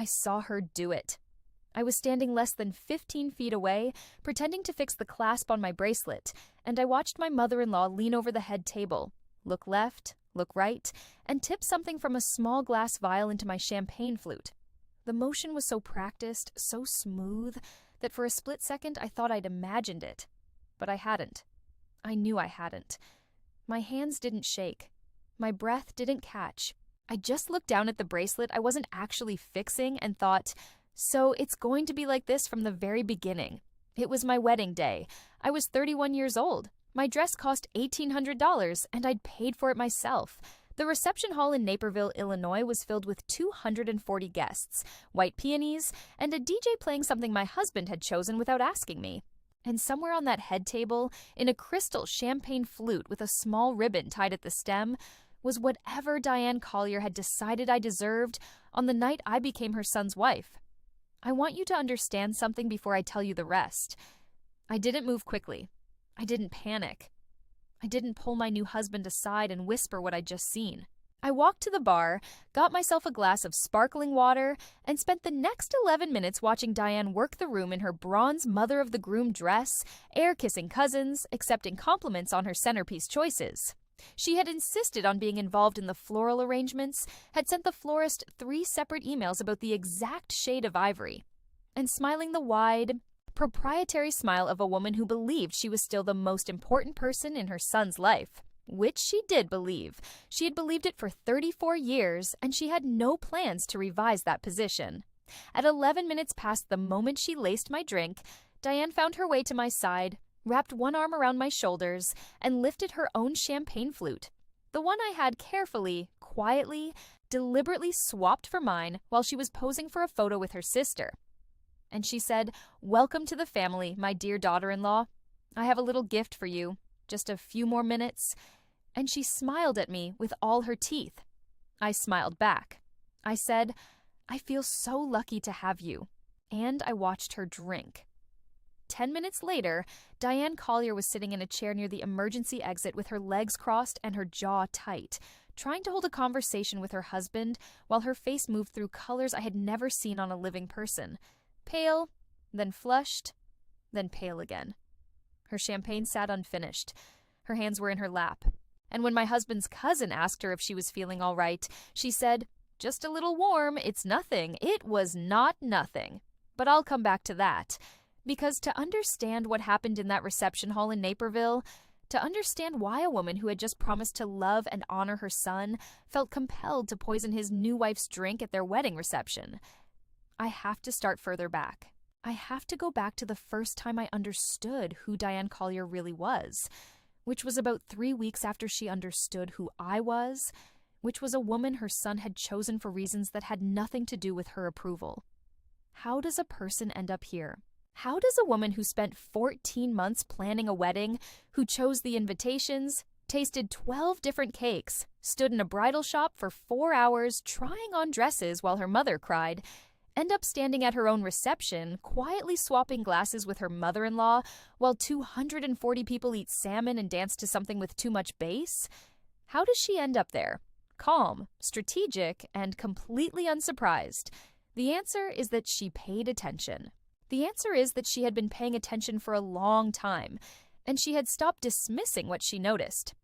I saw her do it. I was standing less than 15 feet away, pretending to fix the clasp on my bracelet, and I watched my mother-in-law lean over the head table, look left, look right, and tip something from a small glass vial into my champagne flute. The motion was so practiced, so smooth, that for a split second I thought I'd imagined it. But I hadn't. I knew I hadn't. My hands didn't shake. My breath didn't catch. I just looked down at the bracelet I wasn't actually fixing and thought, so it's going to be like this from the very beginning. It was my wedding day. I was 31 years old. My dress cost $1,800, and I'd paid for it myself. The reception hall in Naperville, Illinois was filled with 240 guests, white peonies, and a DJ playing something my husband had chosen without asking me. And somewhere on that head table, in a crystal champagne flute with a small ribbon tied at the stem, was whatever Diane Collier had decided I deserved on the night I became her son's wife. I want you to understand something before I tell you the rest. I didn't move quickly. I didn't panic. I didn't pull my new husband aside and whisper what I'd just seen. I walked to the bar, got myself a glass of sparkling water, and spent the next 11 minutes watching Diane work the room in her bronze mother-of-the-groom dress, air-kissing cousins, accepting compliments on her centerpiece choices. She had insisted on being involved in the floral arrangements, had sent the florist 3 separate emails about the exact shade of ivory, and smiling the wide, proprietary smile of a woman who believed she was still the most important person in her son's life. Which she did believe. She had believed it for 34 years, and she had no plans to revise that position. At 11 minutes past the moment she laced my drink, Diane found her way to my side, wrapped one arm around my shoulders, and lifted her own champagne flute. The one I had carefully, quietly, deliberately swapped for mine while she was posing for a photo with her sister. And she said, "Welcome to the family, my dear daughter-in-law. I have a little gift for you. Just a few more minutes." And she smiled at me with all her teeth. I smiled back. I said, "I feel so lucky to have you." And I watched her drink. 10 minutes later, Diane Collier was sitting in a chair near the emergency exit with her legs crossed and her jaw tight, trying to hold a conversation with her husband while her face moved through colors I had never seen on a living person. Pale, then flushed, then pale again. Her champagne sat unfinished. Her hands were in her lap. And when my husband's cousin asked her if she was feeling all right, she said, "Just a little warm, it's nothing." It was not nothing. But I'll come back to that. Because to understand what happened in that reception hall in Naperville, to understand why a woman who had just promised to love and honor her son felt compelled to poison his new wife's drink at their wedding reception, I have to start further back. I have to go back to the first time I understood who Diane Collier really was, which was about 3 weeks after she understood who I was, which was a woman her son had chosen for reasons that had nothing to do with her approval. How does a person end up here? How does a woman who spent 14 months planning a wedding, who chose the invitations, tasted 12 different cakes, stood in a bridal shop for 4 hours trying on dresses while her mother cried, end up standing at her own reception, quietly swapping glasses with her mother-in-law while 240 people eat salmon and dance to something with too much bass? How does she end up there? Calm, strategic, and completely unsurprised. The answer is that she paid attention. The answer is that she had been paying attention for a long time, and she had stopped dismissing what she noticed.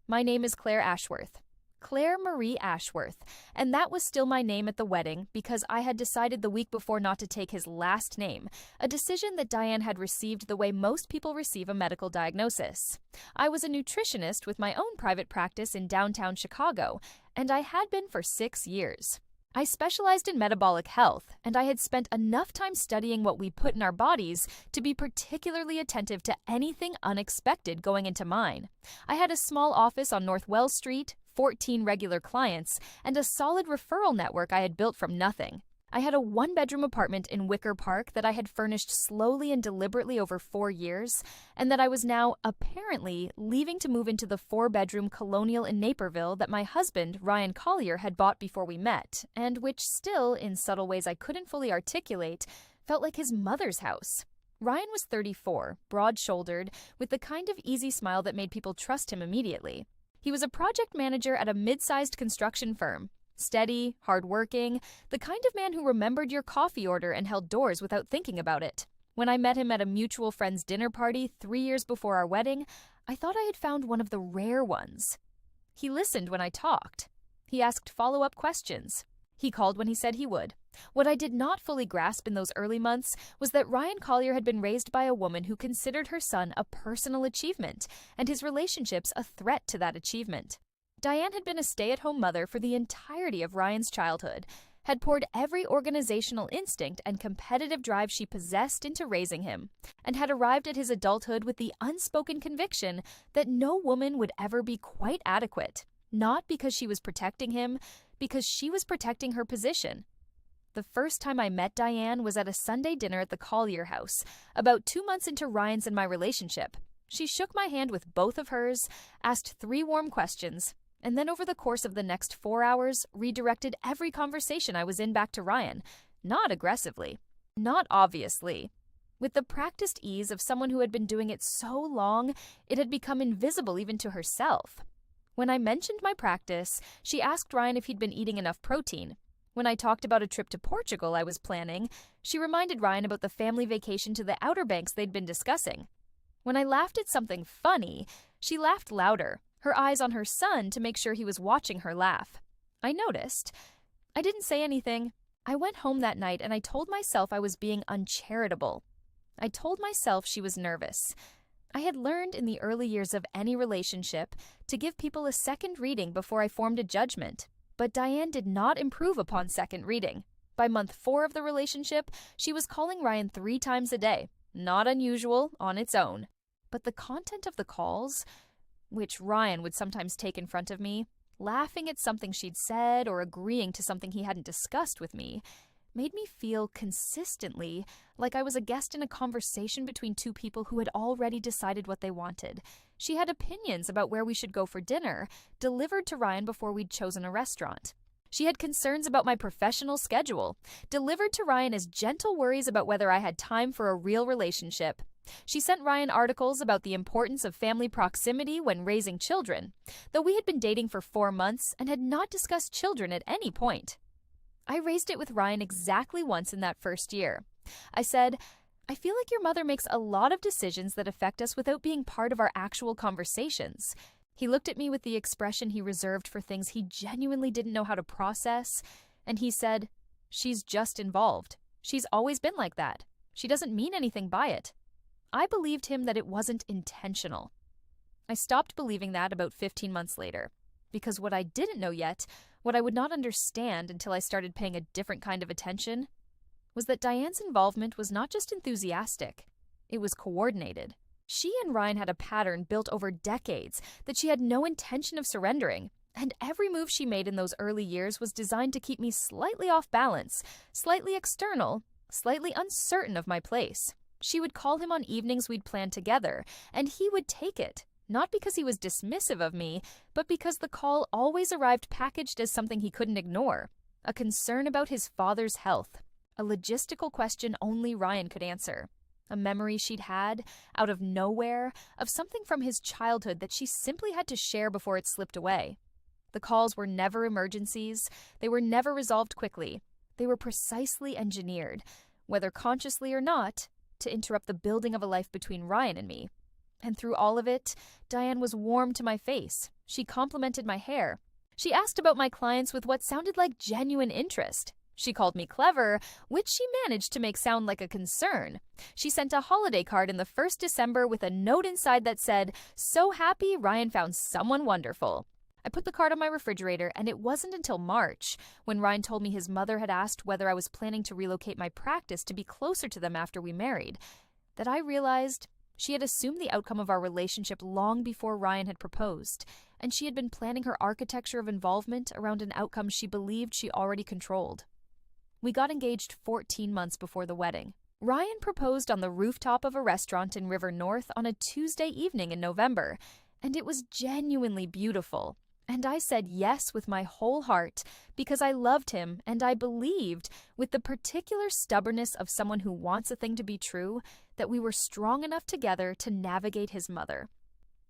My name is Claire Ashworth. Claire Marie Ashworth, and that was still my name at the wedding because I had decided the week before not to take his last name, a decision that Diane had received the way most people receive a medical diagnosis. I was a nutritionist with my own private practice in downtown Chicago, and I had been for 6 years. I specialized in metabolic health, and I had spent enough time studying what we put in our bodies to be particularly attentive to anything unexpected going into mine. I had a small office on North Wells Street, 14 regular clients, and a solid referral network I had built from nothing. I had a 1-bedroom apartment in Wicker Park that I had furnished slowly and deliberately over 4 years, and that I was now, apparently, leaving to move into the 4-bedroom colonial in Naperville that my husband, Ryan Collier, had bought before we met, and which still, in subtle ways I couldn't fully articulate, felt like his mother's house. Ryan was 34, broad-shouldered, with the kind of easy smile that made people trust him immediately. He was a project manager at a mid-sized construction firm, Steady, hardworking, the kind of man who remembered your coffee order and held doors without thinking about it. When I met him at a mutual friend's dinner party 3 years before our wedding, I thought I had found one of the rare ones. He listened when I talked. He asked follow-up questions. He called when he said he would. What I did not fully grasp in those early months was that Ryan Collier had been raised by a woman who considered her son a personal achievement, and his relationships a threat to that achievement. Diane had been a stay-at-home mother for the entirety of Ryan's childhood, had poured every organizational instinct and competitive drive she possessed into raising him, and had arrived at his adulthood with the unspoken conviction that no woman would ever be quite adequate, not because she was protecting him, because she was protecting her position. The first time I met Diane was at a Sunday dinner at the Collier house, about 2 months into Ryan's and my relationship. She shook my hand with both of hers, asked 3 warm questions, and then over the course of the next 4 hours, redirected every conversation I was in back to Ryan, not aggressively, not obviously. With the practiced ease of someone who had been doing it so long, it had become invisible even to herself. When I mentioned my practice, she asked Ryan if he'd been eating enough protein. When I talked about a trip to Portugal I was planning, she reminded Ryan about the family vacation to the Outer Banks they'd been discussing. When I laughed at something funny, she laughed louder, her eyes on her son to make sure he was watching her laugh. I noticed. I didn't say anything. I went home that night and I told myself I was being uncharitable. I told myself she was nervous. I had learned in the early years of any relationship to give people a second reading before I formed a judgment. But Diane did not improve upon second reading. By month 4 of the relationship, she was calling Ryan 3 times a day. Not unusual on its own. But the content of the calls, which Ryan would sometimes take in front of me, laughing at something she'd said or agreeing to something he hadn't discussed with me, made me feel consistently like I was a guest in a conversation between 2 people who had already decided what they wanted. She had opinions about where we should go for dinner, delivered to Ryan before we'd chosen a restaurant. She had concerns about my professional schedule, delivered to Ryan as gentle worries about whether I had time for a real relationship. She sent Ryan articles about the importance of family proximity when raising children, though we had been dating for 4 months and had not discussed children at any point. I raised it with Ryan exactly once in that first year. I said, I feel like your mother makes a lot of decisions that affect us without being part of our actual conversations. He looked at me with the expression he reserved for things he genuinely didn't know how to process, and he said, She's just involved. She's always been like that. She doesn't mean anything by it. I believed him that it wasn't intentional. I stopped believing that about 15 months later, because what I didn't know yet, what I would not understand until I started paying a different kind of attention, was that Diane's involvement was not just enthusiastic, it was coordinated. She and Ryan had a pattern built over decades that she had no intention of surrendering, and every move she made in those early years was designed to keep me slightly off balance, slightly external, slightly uncertain of my place. She would call him on evenings we'd planned together, and he would take it, not because he was dismissive of me, but because the call always arrived packaged as something he couldn't ignore, a concern about his father's health. A logistical question only Ryan could answer. A memory she'd had, out of nowhere, of something from his childhood that she simply had to share before it slipped away. The calls were never emergencies. They were never resolved quickly. They were precisely engineered, whether consciously or not, to interrupt the building of a life between Ryan and me. And through all of it, Diane was warm to my face. She complimented my hair. She asked about my clients with what sounded like genuine interest. She called me clever, which she managed to make sound like a concern. She sent a holiday card in the first December with a note inside that said, "So happy Ryan found someone wonderful." I put the card on my refrigerator, and it wasn't until March, when Ryan told me his mother had asked whether I was planning to relocate my practice to be closer to them after we married, that I realized she had assumed the outcome of our relationship long before Ryan had proposed, and she had been planning her architecture of involvement around an outcome she believed she already controlled. We got engaged 14 months before the wedding. Ryan proposed on the rooftop of a restaurant in River North on a Tuesday evening in November, and it was genuinely beautiful. And I said yes with my whole heart because I loved him and I believed, with the particular stubbornness of someone who wants a thing to be true, that we were strong enough together to navigate his mother.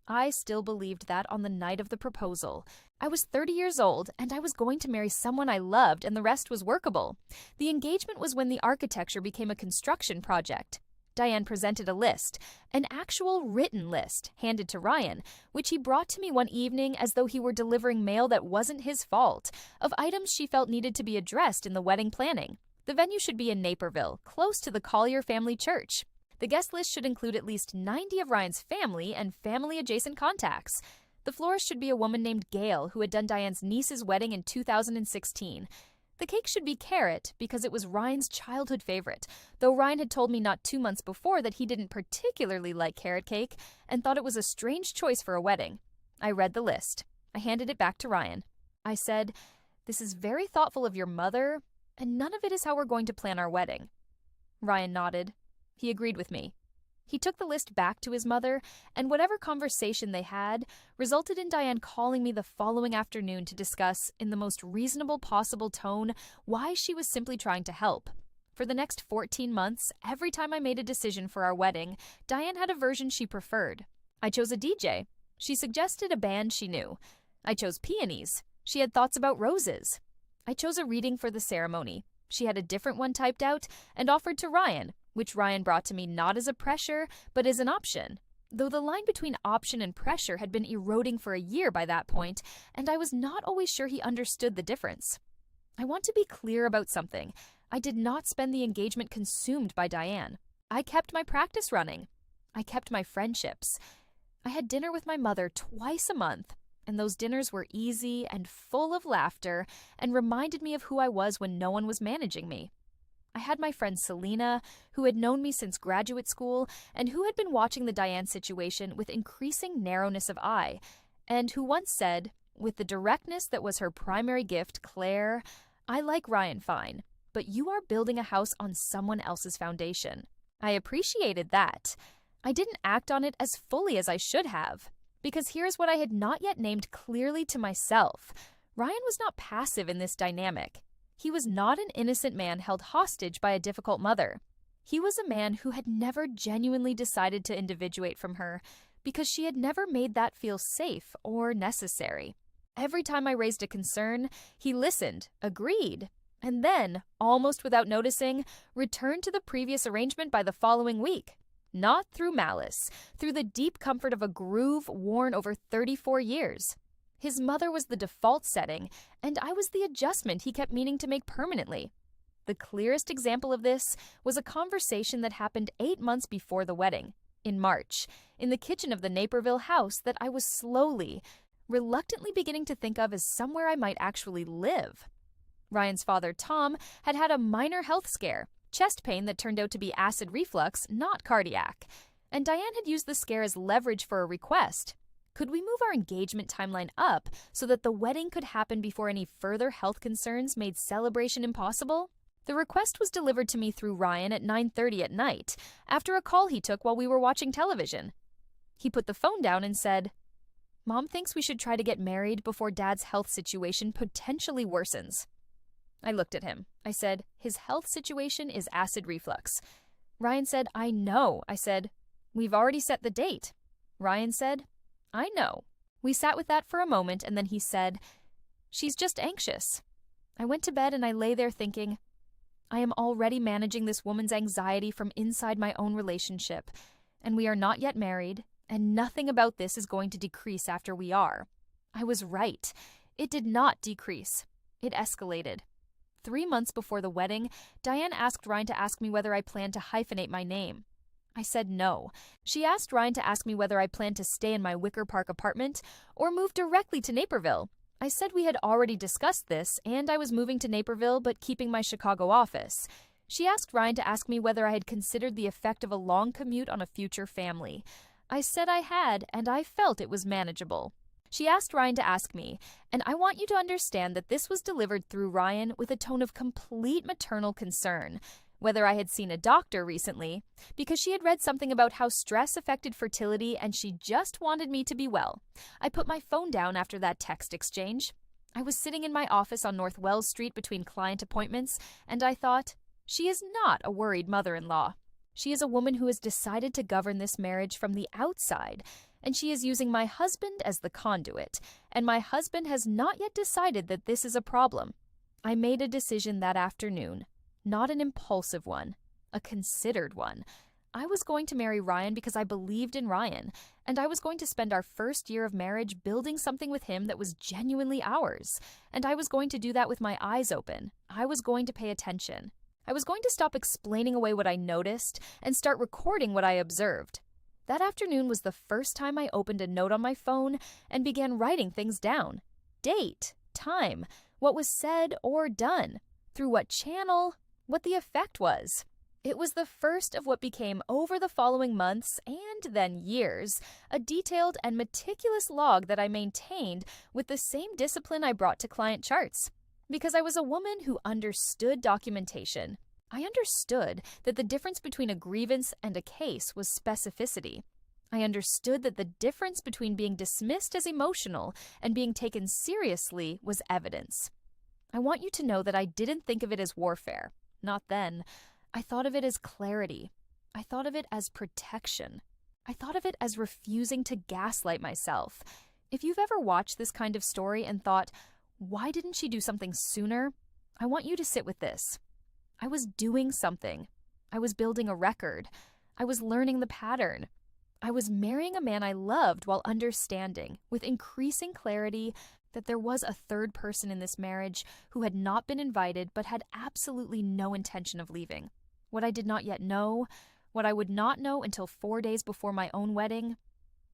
I still believed that on the night of the proposal. I was 30 years old, and I was going to marry someone I loved, and the rest was workable. The engagement was when the architecture became a construction project. Diane presented a list, an actual written list, handed to Ryan, which he brought to me one evening as though he were delivering mail that wasn't his fault, of items she felt needed to be addressed in the wedding planning. The venue should be in Naperville, close to the Collier family church. The guest list should include at least 90 of Ryan's family and family-adjacent contacts. The florist should be a woman named Gail who had done Diane's niece's wedding in 2016. The cake should be carrot because it was Ryan's childhood favorite, though Ryan had told me not 2 months before that he didn't particularly like carrot cake and thought it was a strange choice for a wedding. I read the list. I handed it back to Ryan. I said, "This is very thoughtful of your mother, and none of it is how we're going to plan our wedding." Ryan nodded. He agreed with me. He took the list back to his mother, and whatever conversation they had resulted in Diane calling me the following afternoon to discuss, in the most reasonable possible tone, why she was simply trying to help. For the next 14 months, every time I made a decision for our wedding, Diane had a version she preferred. I chose a DJ. She suggested a band she knew. I chose peonies. She had thoughts about roses. I chose a reading for the ceremony. She had a different one typed out and offered to Ryan, which Ryan brought to me not as a pressure, but as an option, though the line between option and pressure had been eroding for a year by that point, and I was not always sure he understood the difference. I want to be clear about something. I did not spend the engagement consumed by Diane. I kept my practice running. I kept my friendships. I had dinner with my mother twice a month, and those dinners were easy and full of laughter and reminded me of who I was when no one was managing me. I had my friend Selena, who had known me since graduate school and who had been watching the Diane situation with increasing narrowness of eye, and who once said, with the directness that was her primary gift, "Claire, I like Ryan fine, but you are building a house on someone else's foundation." I appreciated that. I didn't act on it as fully as I should have, because here's what I had not yet named clearly to myself. Ryan was not passive in this dynamic. He was not an innocent man held hostage by a difficult mother. He was a man who had never genuinely decided to individuate from her because she had never made that feel safe or necessary. Every time I raised a concern, he listened, agreed, and then, almost without noticing, returned to the previous arrangement by the following week. Not through malice, through the deep comfort of a groove worn over 34 years. His mother was the default setting, and I was the adjustment he kept meaning to make permanently. The clearest example of this was a conversation that happened 8 months before the wedding, in March, in the kitchen of the Naperville house that I was slowly, reluctantly beginning to think of as somewhere I might actually live. Ryan's father, Tom, had had a minor health scare, chest pain that turned out to be acid reflux, not cardiac, and Diane had used the scare as leverage for a request. Could we move our engagement timeline up so that the wedding could happen before any further health concerns made celebration impossible? The request was delivered to me through Ryan at 9:30 at night, after a call he took while we were watching television. He put the phone down and said, "Mom thinks we should try to get married before Dad's health situation potentially worsens." I looked at him. I said, "His health situation is acid reflux." Ryan said, "I know." I said, "We've already set the date." Ryan said, "I know." We sat with that for a moment, and then he said, "She's just anxious." I went to bed and I lay there thinking, I am already managing this woman's anxiety from inside my own relationship, and we are not yet married, and nothing about this is going to decrease after we are. I was right. It did not decrease. It escalated. 3 months before the wedding, Diane asked Ryan to ask me whether I planned to hyphenate my name. I said no. She asked Ryan to ask me whether I planned to stay in my Wicker Park apartment or move directly to Naperville. I said we had already discussed this, and I was moving to Naperville but keeping my Chicago office. She asked Ryan to ask me whether I had considered the effect of a long commute on a future family. I said I had, and I felt it was manageable. She asked Ryan to ask me, and I want you to understand that this was delivered through Ryan with a tone of complete maternal concern, whether I had seen a doctor recently, because she had read something about how stress affected fertility and she just wanted me to be well. I put my phone down after that text exchange. I was sitting in my office on North Wells Street between client appointments, and I thought, she is not a worried mother-in-law. She is a woman who has decided to govern this marriage from the outside, and she is using my husband as the conduit, and my husband has not yet decided that this is a problem. I made a decision that afternoon, not an impulsive one, a considered one. I was going to marry Ryan because I believed in Ryan, and I was going to spend our first year of marriage building something with him that was genuinely ours, and I was going to do that with my eyes open. I was going to pay attention. I was going to stop explaining away what I noticed and start recording what I observed. That afternoon was the first time I opened a note on my phone and began writing things down. Date, time, what was said or done, through what channel, what the effect was. It was the first of what became, over the following months and then years, a detailed and meticulous log that I maintained with the same discipline I brought to client charts. Because I was a woman who understood documentation. I understood that the difference between a grievance and a case was specificity. I understood that the difference between being dismissed as emotional and being taken seriously was evidence. I want you to know that I didn't think of it as warfare. Not then. I thought of it as clarity. I thought of it as protection. I thought of it as refusing to gaslight myself. If you've ever watched this kind of story and thought, why didn't she do something sooner? I want you to sit with this. I was doing something. I was building a record. I was learning the pattern. I was marrying a man I loved while understanding, with increasing clarity, that there was a third person in this marriage who had not been invited but had absolutely no intention of leaving. What I did not yet know, what I would not know until 4 days before my own wedding,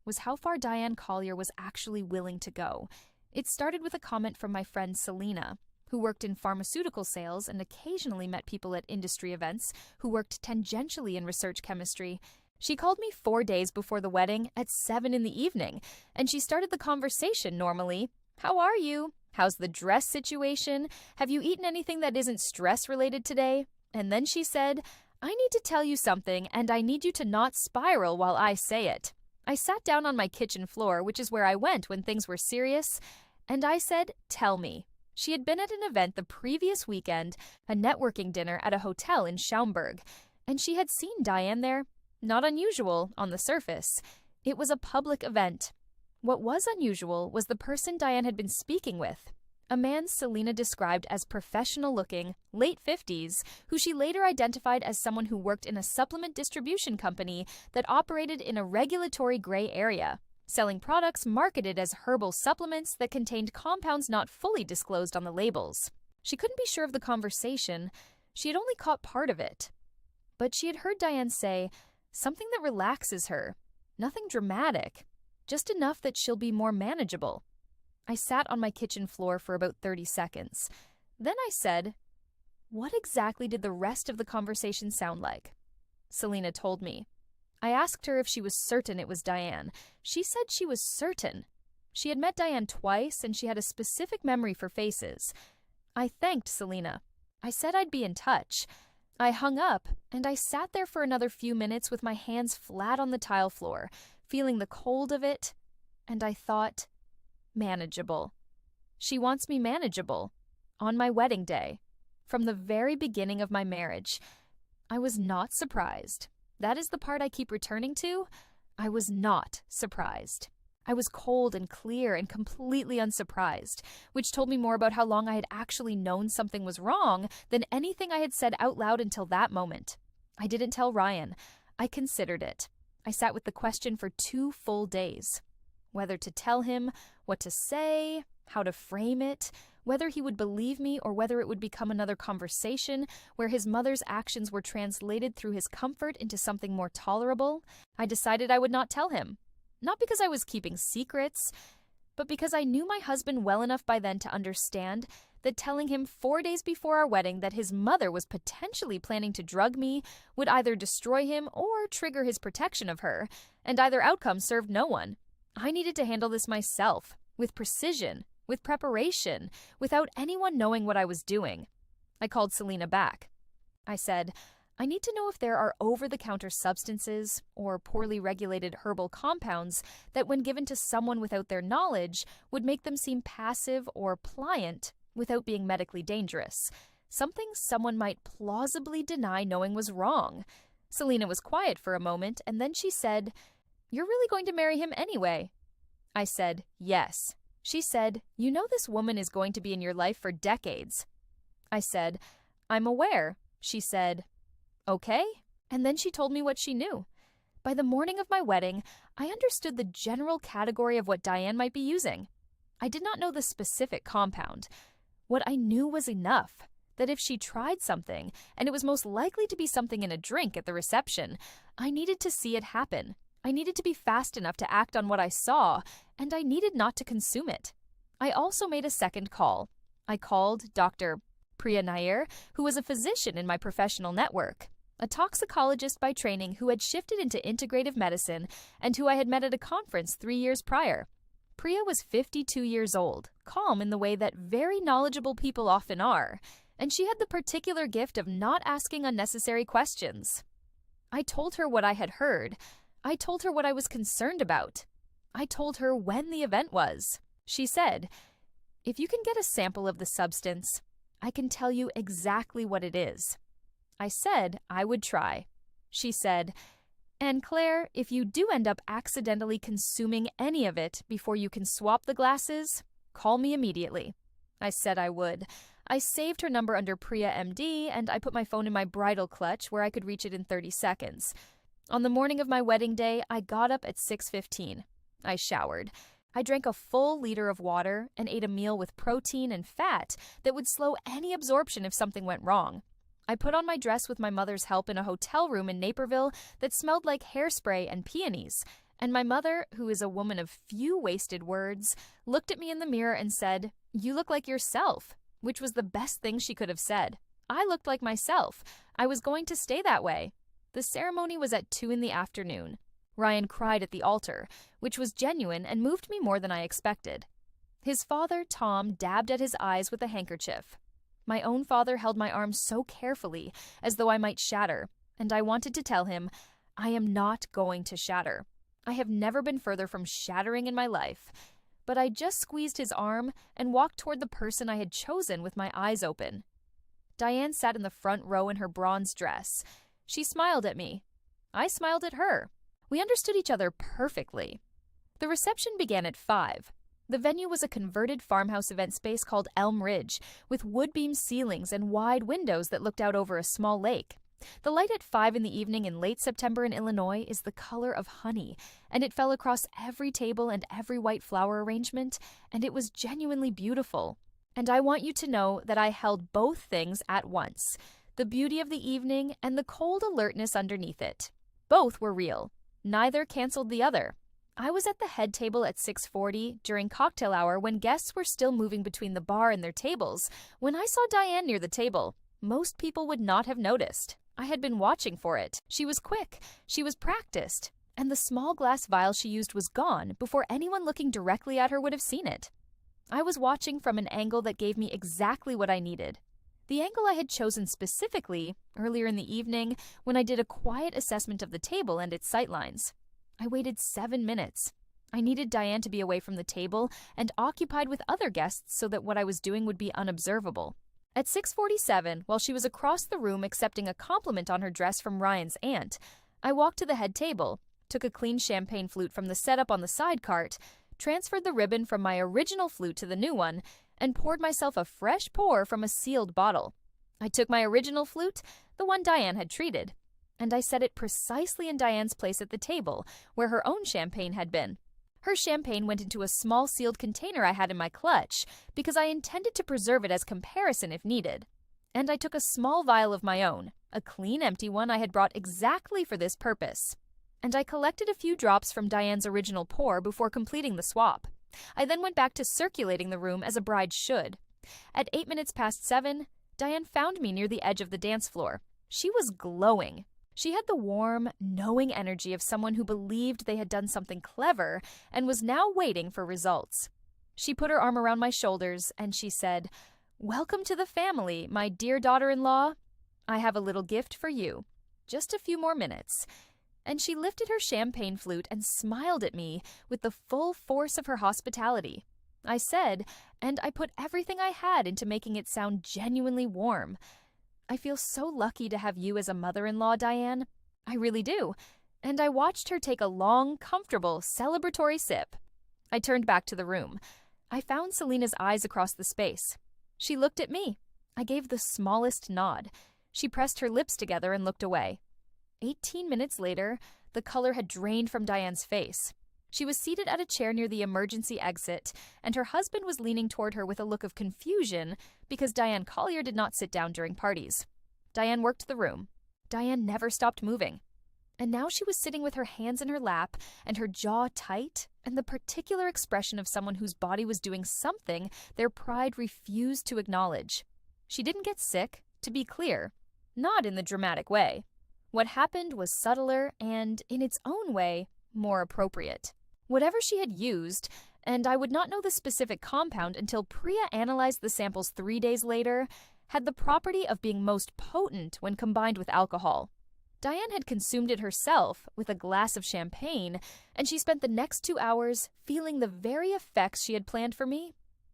was how far Diane Collier was actually willing to go. It started with a comment from my friend Selena, who worked in pharmaceutical sales and occasionally met people at industry events who worked tangentially in research chemistry. She called me 4 days before the wedding at 7 in the evening, and she started the conversation normally. How are you? How's the dress situation? Have you eaten anything that isn't stress-related today? And then she said, I need to tell you something, and I need you to not spiral while I say it. I sat down on my kitchen floor, which is where I went when things were serious, and I said, tell me. She had been at an event the previous weekend, a networking dinner at a hotel in Schaumburg, and she had seen Diane there. Not unusual on the surface. It was a public event. What was unusual was the person Diane had been speaking with, a man Selena described as professional-looking, late 50s, who she later identified as someone who worked in a supplement distribution company that operated in a regulatory gray area, selling products marketed as herbal supplements that contained compounds not fully disclosed on the labels. She couldn't be sure of the conversation. She had only caught part of it. But she had heard Diane say, something that relaxes her. Nothing dramatic. Just enough that she'll be more manageable. I sat on my kitchen floor for about 30 seconds. Then I said, what exactly did the rest of the conversation sound like? Selena told me. I asked her if she was certain it was Diane. She said she was certain. She had met Diane twice, and she had a specific memory for faces. I thanked Selena. I said I'd be in touch. I hung up, and I sat there for another few minutes with my hands flat on the tile floor, feeling the cold of it, and I thought, manageable. She wants me manageable. On my wedding day. From the very beginning of my marriage. I was not surprised. That is the part I keep returning to. I was not surprised. I was cold and clear and completely unsurprised, which told me more about how long I had actually known something was wrong than anything I had said out loud until that moment. I didn't tell Ryan. I considered it. I sat with the question for 2 full days. Whether to tell him, what to say, how to frame it, whether he would believe me or whether it would become another conversation where his mother's actions were translated through his comfort into something more tolerable, I decided I would not tell him. Not because I was keeping secrets, but because I knew my husband well enough by then to understand that telling him 4 days before our wedding that his mother was potentially planning to drug me would either destroy him or trigger his protection of her, and either outcome served no one. I needed to handle this myself, with precision, with preparation, without anyone knowing what I was doing. I called Selena back. I said, I need to know if there are over-the-counter substances or poorly regulated herbal compounds that when given to someone without their knowledge would make them seem passive or pliant without being medically dangerous. Something someone might plausibly deny knowing was wrong. Selena was quiet for a moment, and then she said, "You're really going to marry him anyway?" I said, "Yes." She said, "You know this woman is going to be in your life for decades." I said, "I'm aware." She said, "Okay." And then she told me what she knew. By the morning of my wedding, I understood the general category of what Diane might be using. I did not know the specific compound. What I knew was enough, that if she tried something, and it was most likely to be something in a drink at the reception, I needed to see it happen. I needed to be fast enough to act on what I saw, and I needed not to consume it. I also made a second call. I called Dr. Priya Nair, who was a physician in my professional network, a toxicologist by training who had shifted into integrative medicine and who I had met at a conference 3 years prior. Priya was 52 years old, calm in the way that very knowledgeable people often are, and she had the particular gift of not asking unnecessary questions. I told her what I had heard. I told her what I was concerned about. I told her when the event was. She said, "If you can get a sample of the substance, I can tell you exactly what it is." I said I would try. She said, "And Claire, if you do end up accidentally consuming any of it before you can swap the glasses, call me immediately." I said I would. I saved her number under Priya MD, and I put my phone in my bridal clutch where I could reach it in 30 seconds. On the morning of my wedding day, I got up at 6:15. I showered. I drank a full liter of water and ate a meal with protein and fat that would slow any absorption if something went wrong. I put on my dress with my mother's help in a hotel room in Naperville that smelled like hairspray and peonies, and my mother, who is a woman of few wasted words, looked at me in the mirror and said, "You look like yourself," which was the best thing she could have said. I looked like myself. I was going to stay that way. The ceremony was at 2 in the afternoon. Ryan cried at the altar, which was genuine and moved me more than I expected. His father, Tom, dabbed at his eyes with a handkerchief. My own father held my arm so carefully, as though I might shatter, and I wanted to tell him, I am not going to shatter. I have never been further from shattering in my life. But I just squeezed his arm and walked toward the person I had chosen with my eyes open. Diane sat in the front row in her bronze dress. She smiled at me. I smiled at her. We understood each other perfectly. The reception began at 5. The venue was a converted farmhouse event space called Elm Ridge, with wood-beam ceilings and wide windows that looked out over a small lake. The light at 5 in the evening in late September in Illinois is the color of honey, and it fell across every table and every white flower arrangement, and it was genuinely beautiful. And I want you to know that I held both things at once, the beauty of the evening and the cold alertness underneath it. Both were real. Neither canceled the other. I was at the head table at 6:40 during cocktail hour when guests were still moving between the bar and their tables when I saw Diane near the table. Most people would not have noticed. I had been watching for it. She was quick. She was practiced. And the small glass vial she used was gone before anyone looking directly at her would have seen it. I was watching from an angle that gave me exactly what I needed. The angle I had chosen specifically earlier in the evening when I did a quiet assessment of the table and its sightlines. I waited 7 minutes. I needed Diane to be away from the table and occupied with other guests so that what I was doing would be unobservable. At 6:47, while she was across the room accepting a compliment on her dress from Ryan's aunt, I walked to the head table, took a clean champagne flute from the setup on the side cart, transferred the ribbon from my original flute to the new one, and poured myself a fresh pour from a sealed bottle. I took my original flute, the one Diane had treated, and I set it precisely in Diane's place at the table, where her own champagne had been. Her champagne went into a small sealed container I had in my clutch, because I intended to preserve it as comparison if needed. And I took a small vial of my own, a clean empty one I had brought exactly for this purpose. And I collected a few drops from Diane's original pour before completing the swap. I then went back to circulating the room as a bride should. At 8 minutes past 7, Diane found me near the edge of the dance floor. She was glowing. She had the warm, knowing energy of someone who believed they had done something clever and was now waiting for results. She put her arm around my shoulders and she said, "Welcome to the family, my dear daughter-in-law. I have a little gift for you. Just a few more minutes." And she lifted her champagne flute and smiled at me with the full force of her hospitality. I said, and I put everything I had into making it sound genuinely warm, "I feel so lucky to have you as a mother-in-law, Diane. I really do. and I watched her take a long, comfortable, celebratory sip. I turned back to the room. I found Selena's eyes across the space. She looked at me. I gave the smallest nod. She pressed her lips together and looked away. 18 minutes later, the color had drained from Diane's face. She was seated at a chair near the emergency exit, and her husband was leaning toward her with a look of confusion because Diane Collier did not sit down during parties. Diane worked the room. Diane never stopped moving. And now she was sitting with her hands in her lap and her jaw tight, and the particular expression of someone whose body was doing something their pride refused to acknowledge. She didn't get sick, to be clear. Not in the dramatic way. What happened was subtler and, in its own way, more appropriate. Whatever she had used, and I would not know the specific compound until Priya analyzed the samples 3 days later, had the property of being most potent when combined with alcohol. Diane had consumed it herself with a glass of champagne, and she spent the next 2 hours feeling the very effects she had planned for me.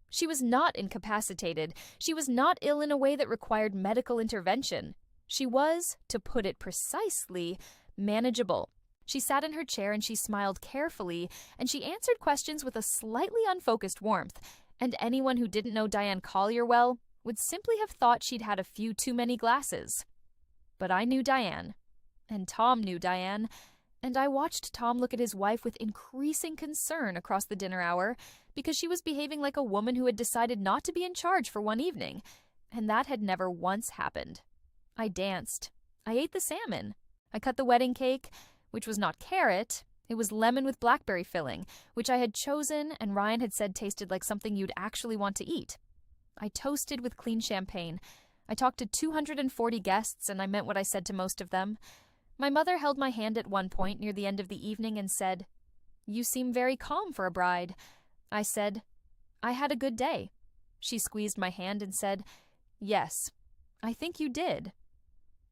She was not incapacitated. She was not ill in a way that required medical intervention. She was, to put it precisely, manageable. She sat in her chair and she smiled carefully, and she answered questions with a slightly unfocused warmth, and anyone who didn't know Diane Collier well would simply have thought she'd had a few too many glasses. But I knew Diane, and Tom knew Diane, and I watched Tom look at his wife with increasing concern across the dinner hour because she was behaving like a woman who had decided not to be in charge for one evening, and that had never once happened. I danced. I ate the salmon. I cut the wedding cake, which was not carrot. It was lemon with blackberry filling, which I had chosen and Ryan had said tasted like something you'd actually want to eat. I toasted with clean champagne. I talked to 240 guests, and I meant what I said to most of them. My mother held my hand at one point near the end of the evening and said, "You seem very calm for a bride." I said, "I had a good day." She squeezed my hand and said, "Yes, I think you did."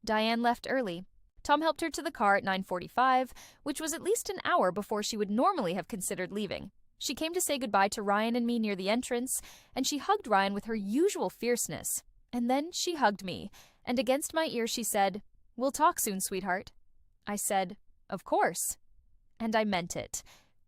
Diane left early. Tom helped her to the car at 9:45, which was at least an hour before she would normally have considered leaving. She came to say goodbye to Ryan and me near the entrance, and she hugged Ryan with her usual fierceness. And then she hugged me, and against my ear she said, "We'll talk soon, sweetheart." I said, "Of course." And I meant it.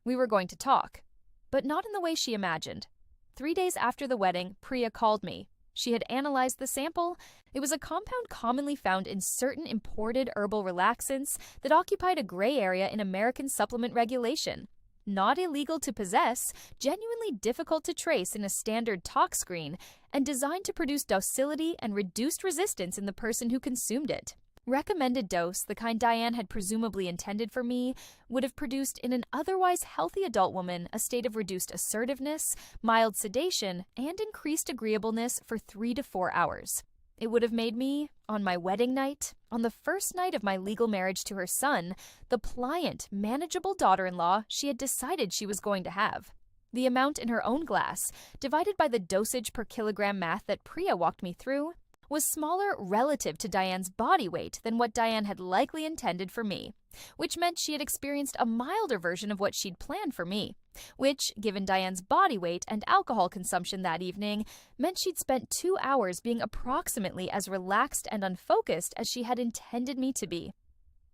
We were going to talk. But not in the way she imagined. 3 days after the wedding, Priya called me. She had analyzed the sample. It was a compound commonly found in certain imported herbal relaxants that occupied a gray area in American supplement regulation. Not illegal to possess, genuinely difficult to trace in a standard tox screen, and designed to produce docility and reduced resistance in the person who consumed it. Recommended dose, the kind Diane had presumably intended for me, would have produced in an otherwise healthy adult woman a state of reduced assertiveness, mild sedation, and increased agreeableness for 3 to 4 hours. It would have made me, on my wedding night, on the first night of my legal marriage to her son, the pliant, manageable daughter-in-law she had decided she was going to have. The amount in her own glass, divided by the dosage per kilogram math that Priya walked me through, was smaller relative to Diane's body weight than what Diane had likely intended for me, which meant she had experienced a milder version of what she'd planned for me, which, given Diane's body weight and alcohol consumption that evening, meant she'd spent 2 hours being approximately as relaxed and unfocused as she had intended me to be.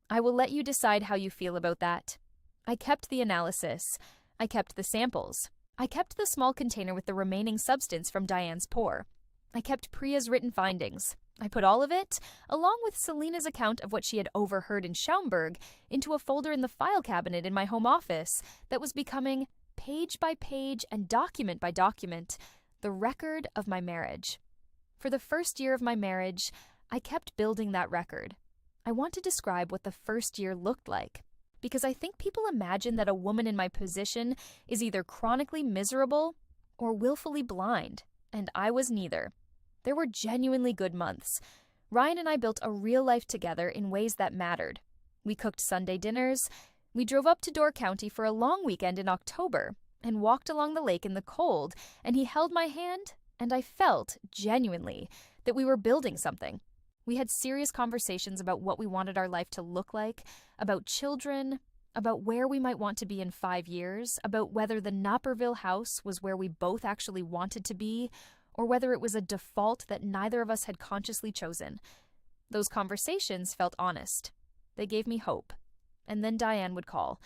I will let you decide how you feel about that. I kept the analysis. I kept the samples. I kept the small container with the remaining substance from Diane's pour. I kept Priya's written findings. I put all of it, along with Selena's account of what she had overheard in Schaumburg, into a folder in the file cabinet in my home office that was becoming, page by page and document by document, the record of my marriage. For the first year of my marriage, I kept building that record. I want to describe what the first year looked like, because I think people imagine that a woman in my position is either chronically miserable or willfully blind, and I was neither. There were genuinely good months. Ryan and I built a real life together in ways that mattered. We cooked Sunday dinners. We drove up to Door County for a long weekend in October and walked along the lake in the cold, and he held my hand, and I felt, genuinely, that we were building something. We had serious conversations about what we wanted our life to look like, about children, about where we might want to be in 5 years, about whether the Naperville house was where we both actually wanted to be, or whether it was a default that neither of us had consciously chosen. Those conversations felt honest. They gave me hope. and then Diane would call.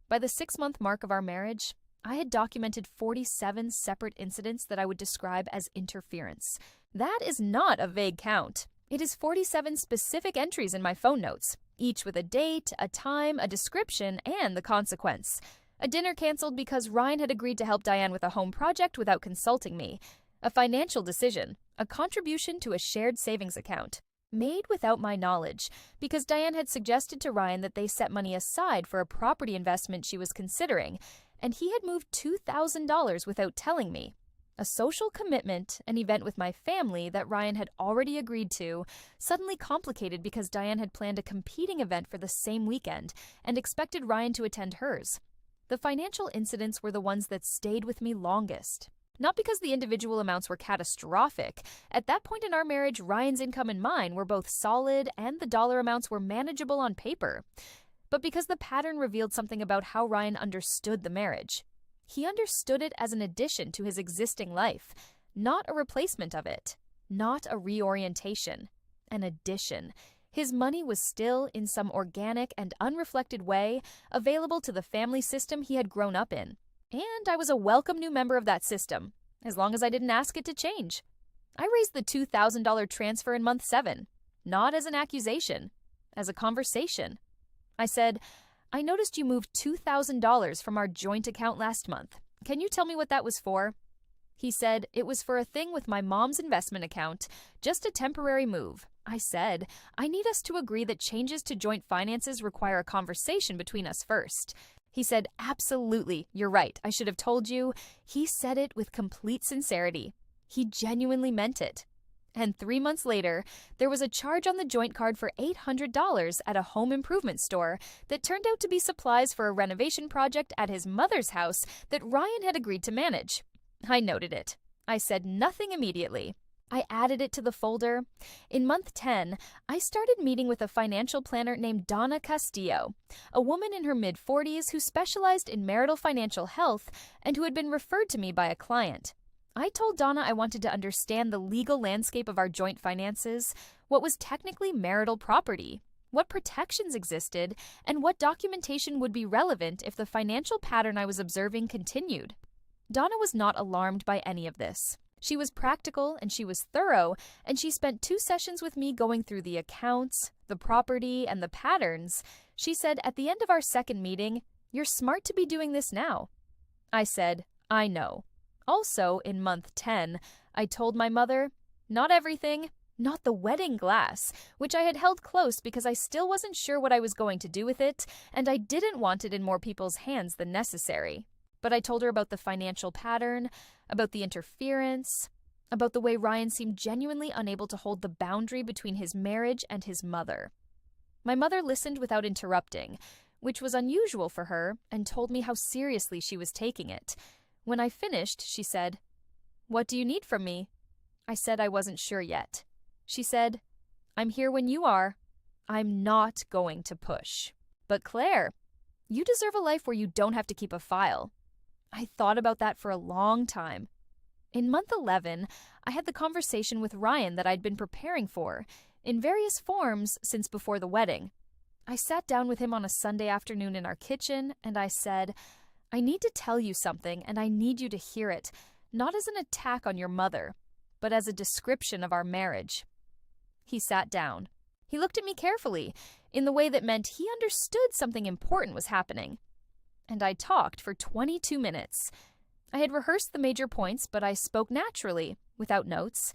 By the 6-month mark of our marriage, I had documented 47 separate incidents that I would describe as interference. That is not a vague count. It is 47 specific entries in my phone notes, each with a date, a time, a description, and the consequence. A dinner canceled because Ryan had agreed to help Diane with a home project without consulting me. A financial decision, a contribution to a shared savings account, made without my knowledge, because Diane had suggested to Ryan that they set money aside for a property investment she was considering, and he had moved $2,000 without telling me. A social commitment, an event with my family that Ryan had already agreed to, suddenly complicated because Diane had planned a competing event for the same weekend and expected Ryan to attend hers. The financial incidents were the ones that stayed with me longest. Not because the individual amounts were catastrophic. At that point in our marriage, Ryan's income and mine were both solid and the dollar amounts were manageable on paper. But because the pattern revealed something about how Ryan understood the marriage. He understood it as an addition to his existing life, not a replacement of it, not a reorientation, an addition. His money was still, in some organic and unreflected way, available to the family system he had grown up in. And I was a welcome new member of that system, as long as I didn't ask it to change. I raised the $2,000 transfer in month 7, not as an accusation, as a conversation. I said, I noticed you moved $2,000 from our joint account last month. Can you tell me what that was for? He said, it was for a thing with my mom's investment account, just a temporary move. I said, I need us to agree that changes to joint finances require a conversation between us first. He said, absolutely, you're right, I should have told you. He said it with complete sincerity. He genuinely meant it. And 3 months later, there was a charge on the joint card for $800 at a home improvement store that turned out to be supplies for a renovation project at his mother's house that Ryan had agreed to manage. I noted it. I said nothing immediately. I added it to the folder. In month 10, I started meeting with a financial planner named Donna Castillo, a woman in her mid-40s who specialized in marital financial health and who had been referred to me by a client. I told Donna I wanted to understand the legal landscape of our joint finances, what was technically marital property, what protections existed, and what documentation would be relevant if the financial pattern I was observing continued. Donna was not alarmed by any of this. She was practical and she was thorough, and she spent 2 sessions with me going through the accounts, the property, and the patterns. She said at the end of our second meeting, "You're smart to be doing this now." I said, "I know." Also, in month 10, I told my mother, not everything, not the wedding glass, which I had held close because I still wasn't sure what I was going to do with it, and I didn't want it in more people's hands than necessary. But I told her about the financial pattern, about the interference, about the way Ryan seemed genuinely unable to hold the boundary between his marriage and his mother. My mother listened without interrupting, which was unusual for her, and told me how seriously she was taking it. When I finished, she said, "What do you need from me?" I said I wasn't sure yet. She said, "I'm here when you are. I'm not going to push. But Claire, you deserve a life where you don't have to keep a file." I thought about that for a long time. In month 11, I had the conversation with Ryan that I'd been preparing for, in various forms since before the wedding. I sat down with him on a Sunday afternoon in our kitchen, and I said, I need to tell you something, and I need you to hear it, not as an attack on your mother, but as a description of our marriage. He sat down. He looked at me carefully, in the way that meant he understood something important was happening. And I talked for 22 minutes. I had rehearsed the major points, but I spoke naturally, without notes.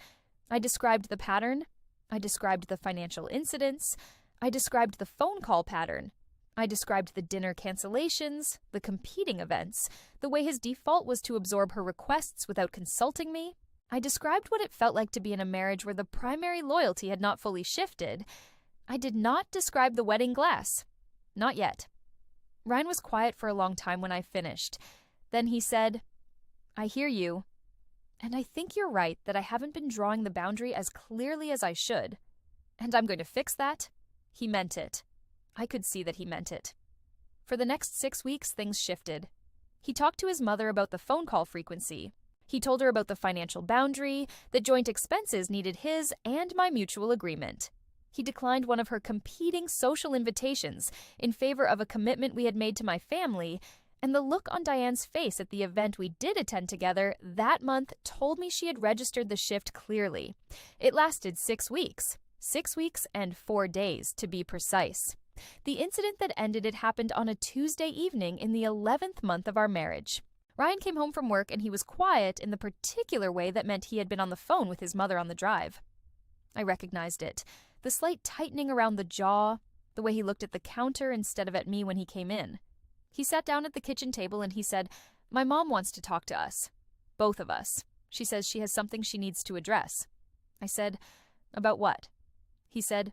I described the pattern. I described the financial incidents. I described the phone call pattern. I described the dinner cancellations, the competing events, the way his default was to absorb her requests without consulting me. I described what it felt like to be in a marriage where the primary loyalty had not fully shifted. I did not describe the wedding glass. Not yet. Ryan was quiet for a long time when I finished. Then he said, "I hear you, and I think you're right that I haven't been drawing the boundary as clearly as I should. And I'm going to fix that." He meant it. I could see that he meant it. For the next 6 weeks, things shifted. He talked to his mother about the phone call frequency. He told her about the financial boundary, that joint expenses needed his and my mutual agreement. He declined one of her competing social invitations in favor of a commitment we had made to my family, and the look on Diane's face at the event we did attend together that month told me she had registered the shift clearly. It lasted 6 weeks. 6 weeks and 4 days, to be precise. The incident that ended it happened on a Tuesday evening in the 11th month of our marriage. Ryan came home from work and he was quiet in the particular way that meant he had been on the phone with his mother on the drive. I recognized it. The slight tightening around the jaw, the way he looked at the counter instead of at me when he came in. He sat down at the kitchen table and he said, "My mom wants to talk to us. Both of us. She says she has something she needs to address." I said, "About what?" He said,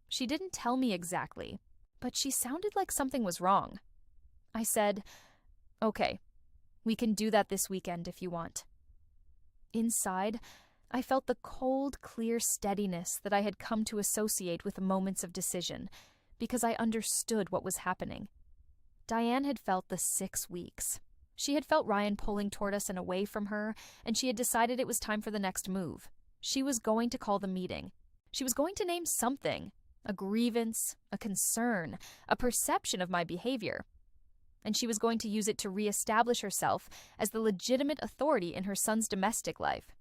"She didn't tell me exactly, but she sounded like something was wrong." I said, "Okay, we can do that this weekend if you want." Inside, I felt the cold, clear steadiness that I had come to associate with moments of decision, because I understood what was happening. Diane had felt the 6 weeks. She had felt Ryan pulling toward us and away from her, and she had decided it was time for the next move. She was going to call the meeting. She was going to name something, a grievance, a concern, a perception of my behavior. And she was going to use it to reestablish herself as the legitimate authority in her son's domestic life.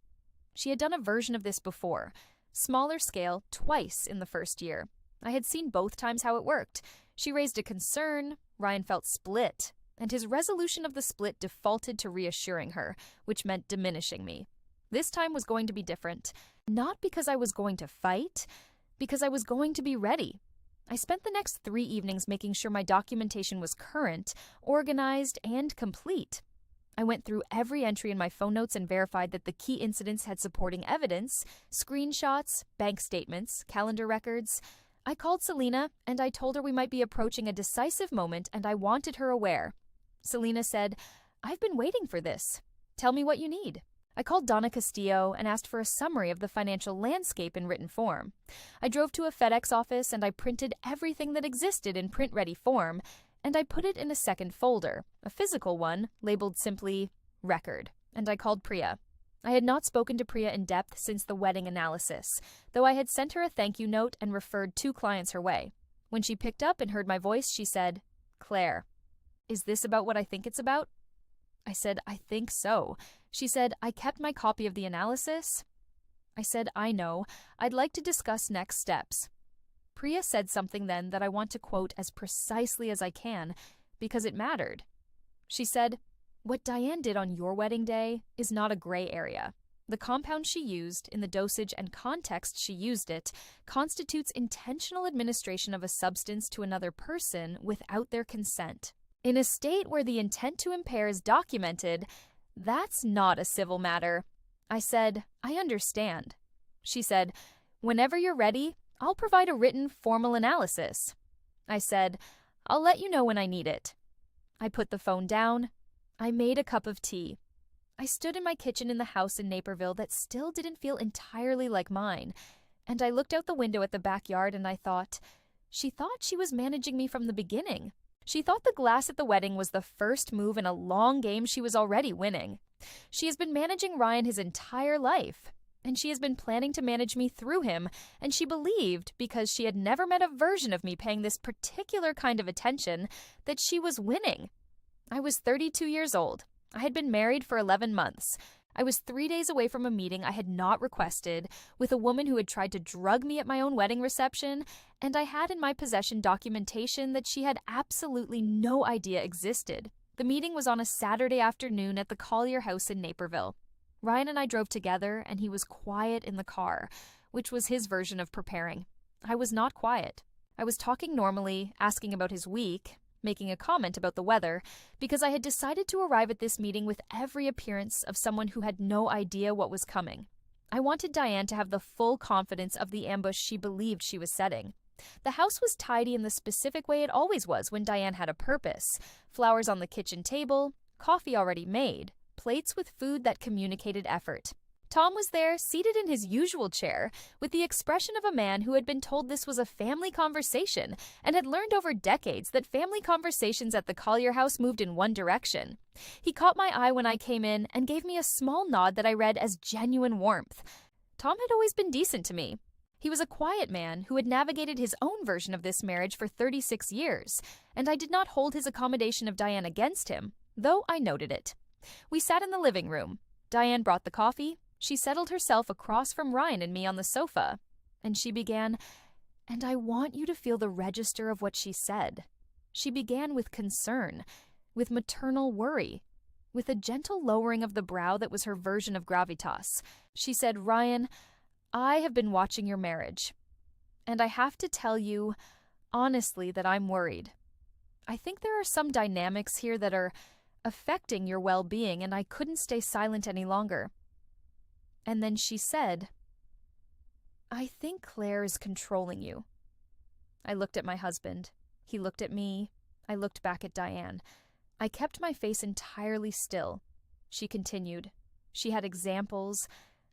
She had done a version of this before, smaller scale, twice in the first year. I had seen both times how it worked. She raised a concern, Ryan felt split, and his resolution of the split defaulted to reassuring her, which meant diminishing me. This time was going to be different, not because I was going to fight, because I was going to be ready. I spent the next 3 evenings making sure my documentation was current, organized, and complete. I went through every entry in my phone notes and verified that the key incidents had supporting evidence, screenshots, bank statements, calendar records. I called Selena, and I told her we might be approaching a decisive moment and I wanted her aware. Selena said, "I've been waiting for this. Tell me what you need." I called Donna Castillo and asked for a summary of the financial landscape in written form. I drove to a FedEx office and I printed everything that existed in print-ready form, and I put it in a second folder, a physical one, labeled simply Record, and I called Priya. I had not spoken to Priya in depth since the wedding analysis, though I had sent her a thank you note and referred 2 clients her way. When she picked up and heard my voice, she said, "Claire, is this about what I think it's about?" I said, "I think so." She said, "I kept my copy of the analysis." I said, "I know. I'd like to discuss next steps." Priya said something then that I want to quote as precisely as I can, because it mattered. She said, "What Diane did on your wedding day is not a gray area. The compound she used, in the dosage and context she used it, constitutes intentional administration of a substance to another person without their consent. In a state where the intent to impair is documented, that's not a civil matter." I said, "I understand." She said, "Whenever you're ready, I'll provide a written, formal analysis." I said, "I'll let you know when I need it." I put the phone down. I made a cup of tea. I stood in my kitchen in the house in Naperville that still didn't feel entirely like mine, and I looked out the window at the backyard and I thought, she thought she was managing me from the beginning. She thought the glass at the wedding was the first move in a long game she was already winning. She has been managing Ryan his entire life, and she has been planning to manage me through him, and she believed, because she had never met a version of me paying this particular kind of attention, that she was winning. I was 32 years old. I had been married for 11 months. I was 3 days away from a meeting I had not requested with a woman who had tried to drug me at my own wedding reception, and I had in my possession documentation that she had absolutely no idea existed. The meeting was on a Saturday afternoon at the Collier House in Naperville. Ryan and I drove together, and he was quiet in the car, which was his version of preparing. I was not quiet. I was talking normally, asking about his week, making a comment about the weather, because I had decided to arrive at this meeting with every appearance of someone who had no idea what was coming. I wanted Diane to have the full confidence of the ambush she believed she was setting. The house was tidy in the specific way it always was when Diane had a purpose. Flowers on the kitchen table, coffee already made, plates with food that communicated effort. Tom was there, seated in his usual chair, with the expression of a man who had been told this was a family conversation and had learned over decades that family conversations at the Collier House moved in one direction. He caught my eye when I came in and gave me a small nod that I read as genuine warmth. Tom had always been decent to me. He was a quiet man who had navigated his own version of this marriage for 36 years, and I did not hold his accommodation of Diane against him, though I noted it. We sat in the living room. Diane brought the coffee. She settled herself across from Ryan and me on the sofa, and she began, and I want you to feel the register of what she said. She began with concern, with maternal worry, with a gentle lowering of the brow that was her version of gravitas. She said, "Ryan, I have been watching your marriage, and I have to tell you, honestly, that I'm worried. I think there are some dynamics here that are affecting your well-being, and I couldn't stay silent any longer." And then she said, "I think Claire is controlling you." I looked at my husband. He looked at me. I looked back at Diane. I kept my face entirely still. She continued. She had examples.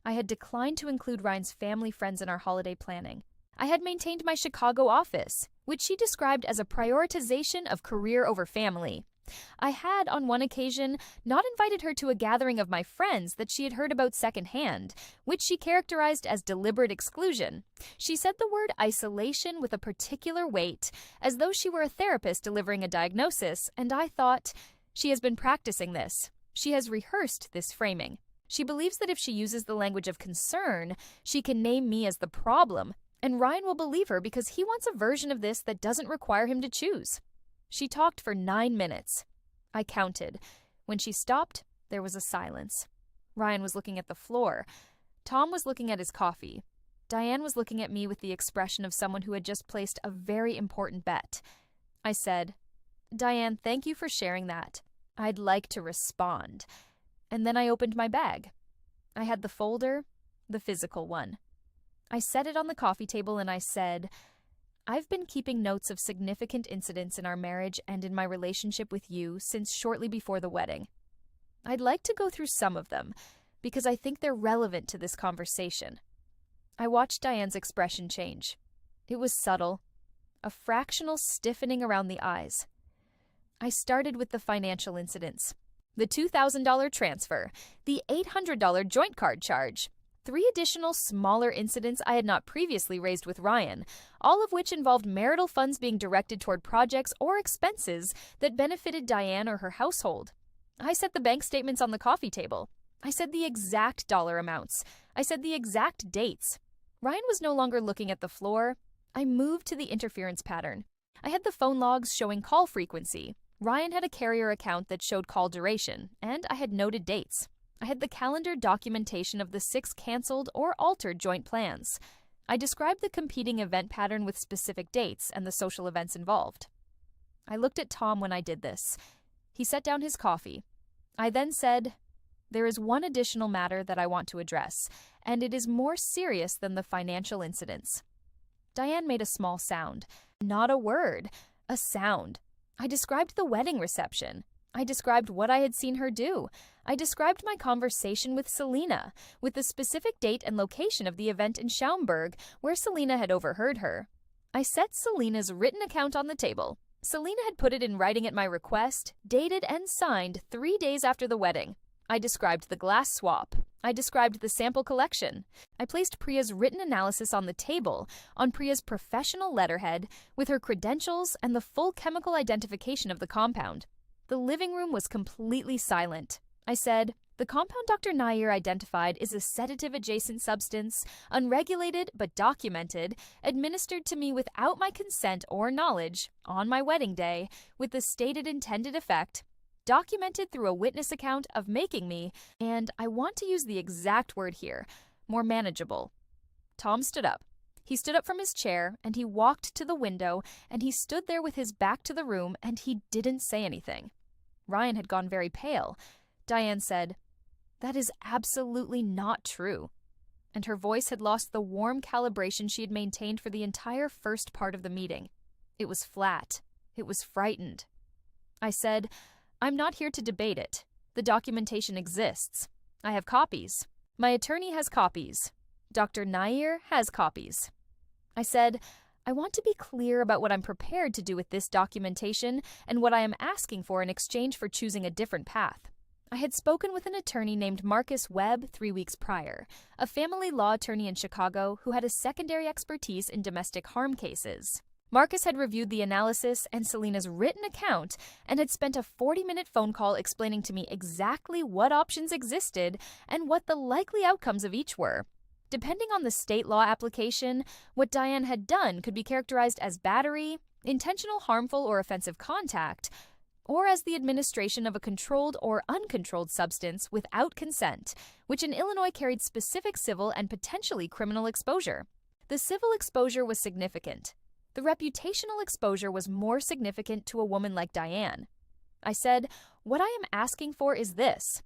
I had declined to include Ryan's family friends in our holiday planning. I had maintained my Chicago office, which she described as a prioritization of career over family. I had, on one occasion, not invited her to a gathering of my friends that she had heard about secondhand, which she characterized as deliberate exclusion. She said the word isolation with a particular weight, as though she were a therapist delivering a diagnosis, and I thought, she has been practicing this. She has rehearsed this framing. She believes that if she uses the language of concern, she can name me as the problem, and Ryan will believe her because he wants a version of this that doesn't require him to choose. She talked for 9 minutes. I counted. When she stopped, there was a silence. Ryan was looking at the floor. Tom was looking at his coffee. Diane was looking at me with the expression of someone who had just placed a very important bet. I said, "Diane, thank you for sharing that. I'd like to respond." And then I opened my bag. I had the folder, the physical one. I set it on the coffee table and I said, "I've been keeping notes of significant incidents in our marriage and in my relationship with you since shortly before the wedding. I'd like to go through some of them because I think they're relevant to this conversation." I watched Diane's expression change. It was subtle, a fractional stiffening around the eyes. I started with the financial incidents. The $2,000 transfer, the $800 joint card charge, 3 additional smaller incidents I had not previously raised with Ryan, all of which involved marital funds being directed toward projects or expenses that benefited Diane or her household. I set the bank statements on the coffee table. I said the exact dollar amounts. I said the exact dates. Ryan was no longer looking at the floor. I moved to the interference pattern. I had the phone logs showing call frequency. Ryan had a carrier account that showed call duration, and I had noted dates. I had the calendar documentation of the 6 canceled or altered joint plans. I described the competing event pattern with specific dates and the social events involved. I looked at Tom when I did this. He set down his coffee. I then said, "There is one additional matter that I want to address, and it is more serious than the financial incidents." Diane made a small sound. Not a word, a sound. I described the wedding reception. I described what I had seen her do. I described my conversation with Selena, with the specific date and location of the event in Schaumburg, where Selena had overheard her. I set Selena's written account on the table. Selena had put it in writing at my request, dated and signed 3 days after the wedding. I described the glass swap. I described the sample collection. I placed Priya's written analysis on the table, on Priya's professional letterhead, with her credentials and the full chemical identification of the compound. The living room was completely silent. I said, "The compound Dr. Nair identified is a sedative-adjacent substance, unregulated but documented, administered to me without my consent or knowledge, on my wedding day, with the stated intended effect, documented through a witness account of making me, and I want to use the exact word here, more manageable." Tom stood up. He stood up from his chair, and he walked to the window, and he stood there with his back to the room, and he didn't say anything. Ryan had gone very pale. Diane said, "That is absolutely not true." And her voice had lost the warm calibration she had maintained for the entire first part of the meeting. It was flat. It was frightened. I said, "I'm not here to debate it. The documentation exists. I have copies. My attorney has copies. Dr. Nair has copies." I said, "I want to be clear about what I'm prepared to do with this documentation and what I am asking for in exchange for choosing a different path. I had spoken with an attorney named Marcus Webb 3 weeks prior, a family law attorney in Chicago who had a secondary expertise in domestic harm cases. Marcus had reviewed the analysis and Selena's written account and had spent a 40-minute phone call explaining to me exactly what options existed and what the likely outcomes of each were. Depending on the state law application, what Diane had done could be characterized as battery, intentional harmful or offensive contact, or as the administration of a controlled or uncontrolled substance without consent, which in Illinois carried specific civil and potentially criminal exposure. The civil exposure was significant. The reputational exposure was more significant to a woman like Diane. I said, "What I am asking for is this.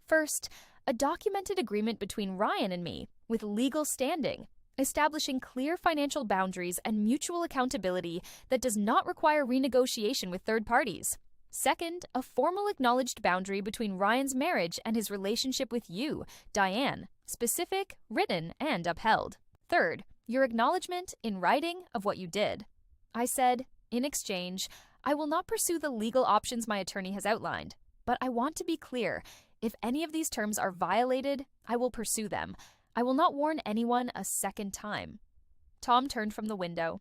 First, a documented agreement between Ryan and me, with legal standing, establishing clear financial boundaries and mutual accountability that does not require renegotiation with third parties. Second, a formal acknowledged boundary between Ryan's marriage and his relationship with you, Diane, specific, written, and upheld. Third, your acknowledgement in writing of what you did." I said, in exchange, "I will not pursue the legal options my attorney has outlined, but I want to be clear. If any of these terms are violated, I will pursue them. I will not warn anyone a second time." Tom turned from the window.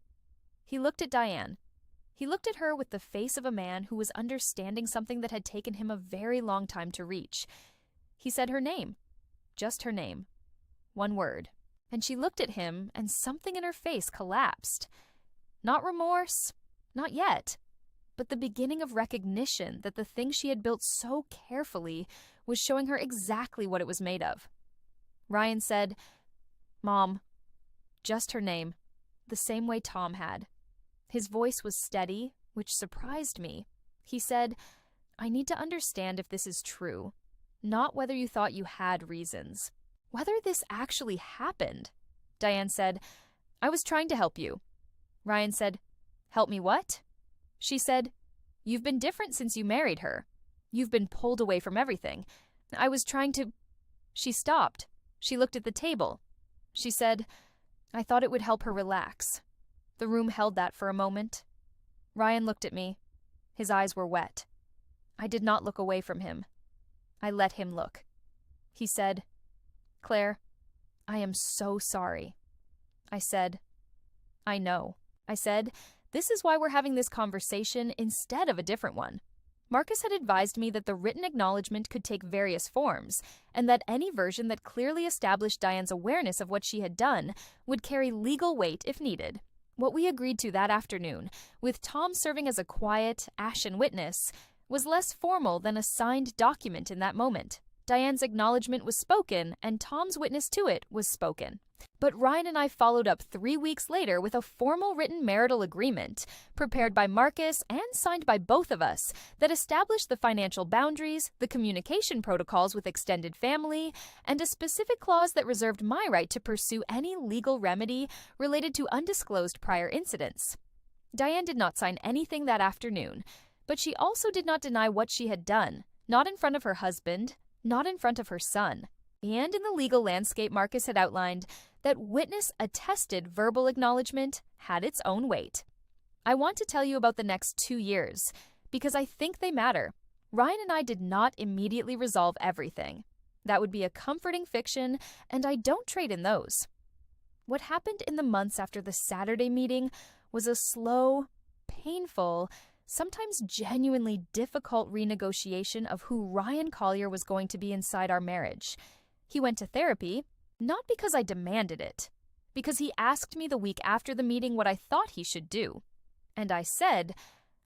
He looked at Diane. He looked at her with the face of a man who was understanding something that had taken him a very long time to reach. He said her name. Just her name. One word. And she looked at him, and something in her face collapsed. Not remorse, not yet, but the beginning of recognition that the thing she had built so carefully was showing her exactly what it was made of. Ryan said, "Mom," just her name, the same way Tom had. His voice was steady, which surprised me. He said, "I need to understand if this is true, not whether you thought you had reasons. Whether this actually happened." Diane said, "I was trying to help you." Ryan said, "Help me what?" She said, "You've been different since you married her. You've been pulled away from everything. I was trying to—" She stopped. She looked at the table. She said, "I thought it would help her relax." The room held that for a moment. Ryan looked at me. His eyes were wet. I did not look away from him. I let him look. He said, "Claire, I am so sorry." I said, "I know." I said, "This is why we're having this conversation instead of a different one." Marcus had advised me that the written acknowledgement could take various forms, and that any version that clearly established Diane's awareness of what she had done would carry legal weight if needed. What we agreed to that afternoon, with Tom serving as a quiet, ashen witness, was less formal than a signed document in that moment. Diane's acknowledgement was spoken, and Tom's witness to it was spoken. But Ryan and I followed up 3 weeks later with a formal written marital agreement, prepared by Marcus and signed by both of us, that established the financial boundaries, the communication protocols with extended family, and a specific clause that reserved my right to pursue any legal remedy related to undisclosed prior incidents. Diane did not sign anything that afternoon, but she also did not deny what she had done, not in front of her husband, not in front of her son. And in the legal landscape Marcus had outlined, that witness-attested verbal acknowledgement had its own weight. I want to tell you about the next 2 years, because I think they matter. Ryan and I did not immediately resolve everything. That would be a comforting fiction, and I don't trade in those. What happened in the months after the Saturday meeting was a slow, painful, sometimes genuinely difficult renegotiation of who Ryan Collier was going to be inside our marriage. He went to therapy, not because I demanded it, because he asked me the week after the meeting what I thought he should do. And I said,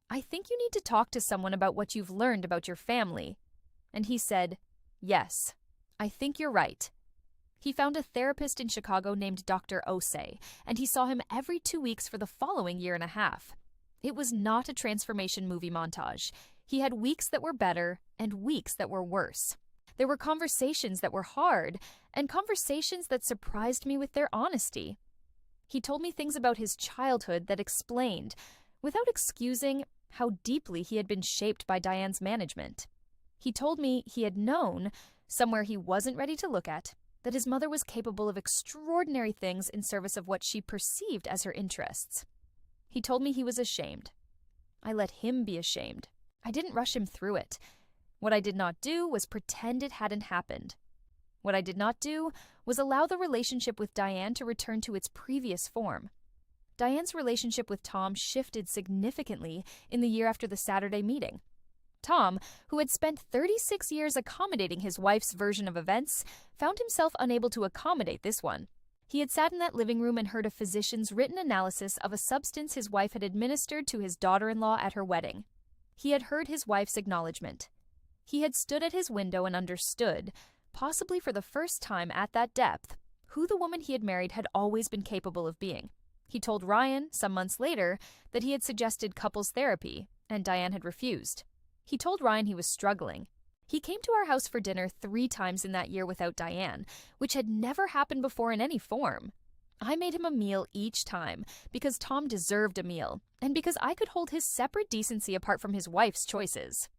"I think you need to talk to someone about what you've learned about your family." And he said, "Yes, I think you're right." He found a therapist in Chicago named Dr. Osei, and he saw him every 2 weeks for the following 1.5 years. It was not a transformation movie montage. He had weeks that were better and weeks that were worse. There were conversations that were hard and conversations that surprised me with their honesty. He told me things about his childhood that explained, without excusing, how deeply he had been shaped by Diane's management. He told me he had known, somewhere he wasn't ready to look at, that his mother was capable of extraordinary things in service of what she perceived as her interests. He told me he was ashamed. I let him be ashamed. I didn't rush him through it. What I did not do was pretend it hadn't happened. What I did not do was allow the relationship with Diane to return to its previous form. Diane's relationship with Tom shifted significantly in the year after the Saturday meeting. Tom, who had spent 36 years accommodating his wife's version of events, found himself unable to accommodate this one. He had sat in that living room and heard a physician's written analysis of a substance his wife had administered to his daughter-in-law at her wedding. He had heard his wife's acknowledgement. He had stood at his window and understood, possibly for the first time at that depth, who the woman he had married had always been capable of being. He told Ryan, some months later, that he had suggested couples therapy, and Diane had refused. He told Ryan he was struggling. He came to our house for dinner 3 times in that year without Diane, which had never happened before in any form. I made him a meal each time because Tom deserved a meal, and because I could hold his separate decency apart from his wife's choices.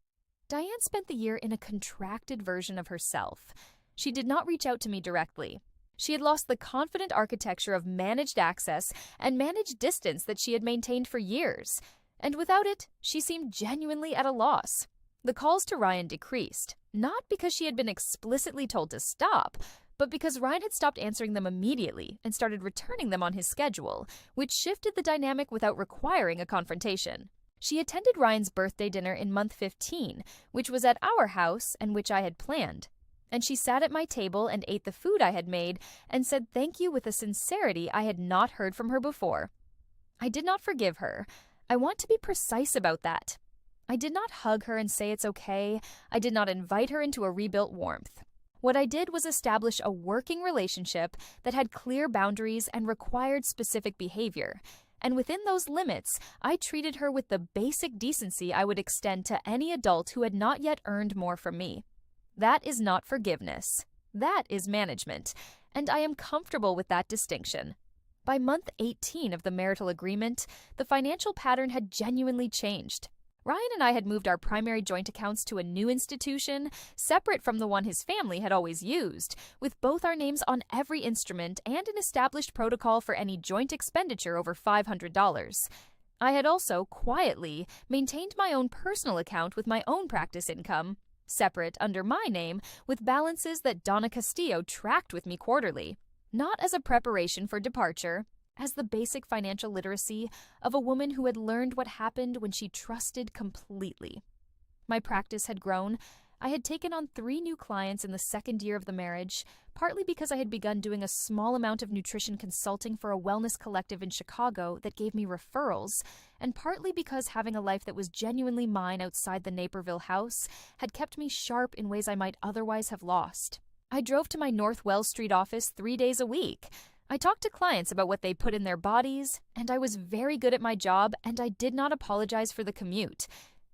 Diane spent the year in a contracted version of herself. She did not reach out to me directly. She had lost the confident architecture of managed access and managed distance that she had maintained for years, and without it, she seemed genuinely at a loss. The calls to Ryan decreased, not because she had been explicitly told to stop, but because Ryan had stopped answering them immediately and started returning them on his schedule, which shifted the dynamic without requiring a confrontation. She attended Ryan's birthday dinner in month 15, which was at our house and which I had planned. And she sat at my table and ate the food I had made and said thank you with a sincerity I had not heard from her before. I did not forgive her. I want to be precise about that. I did not hug her and say it's okay. I did not invite her into a rebuilt warmth. What I did was establish a working relationship that had clear boundaries and required specific behavior. And within those limits, I treated her with the basic decency I would extend to any adult who had not yet earned more from me. That is not forgiveness. That is management, and I am comfortable with that distinction. By month 18 of the marital agreement, the financial pattern had genuinely changed. Ryan and I had moved our primary joint accounts to a new institution, separate from the one his family had always used, with both our names on every instrument and an established protocol for any joint expenditure over $500. I had also, quietly, maintained my own personal account with my own practice income, separate under my name, with balances that Donna Castillo tracked with me quarterly, not as a preparation for departure, as the basic financial literacy of a woman who had learned what happened when she trusted completely. My practice had grown. I had taken on 3 new clients in the second year of the marriage, partly because I had begun doing a small amount of nutrition consulting for a wellness collective in Chicago that gave me referrals, and partly because having a life that was genuinely mine outside the Naperville house had kept me sharp in ways I might otherwise have lost. I drove to my North Wells Street office 3 days a week. I talked to clients about what they put in their bodies, and I was very good at my job, and I did not apologize for the commute.